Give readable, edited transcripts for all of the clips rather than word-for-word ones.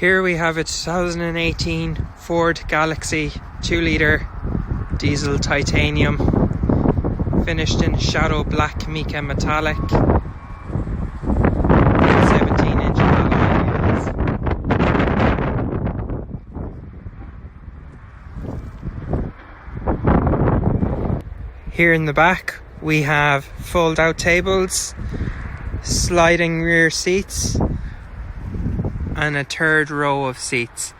Here we have a 2018 Ford Galaxy 2-litre diesel titanium, finished in Shadow Black Mica metallic, 17-inch alloy wheels. Here in the back we have fold-out tables, sliding rear seats, and a third row of seats.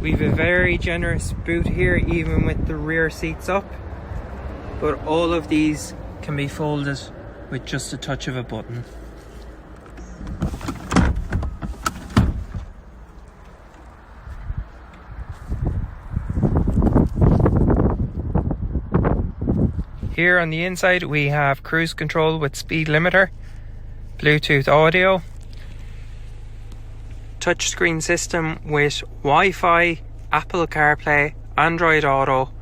We've a very generous boot here, even with the rear seats up, but all of these can be folded with just a touch of a button. Here on the inside we have cruise control with speed limiter, Bluetooth audio, touchscreen system with Wi-Fi, Apple CarPlay, Android Auto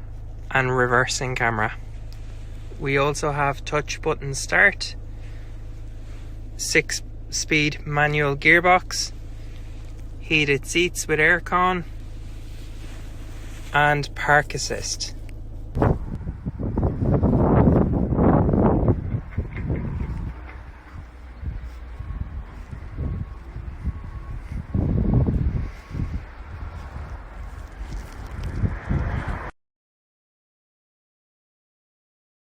and reversing camera. We also have touch button start, 6-speed manual gearbox, heated seats with aircon and park assist.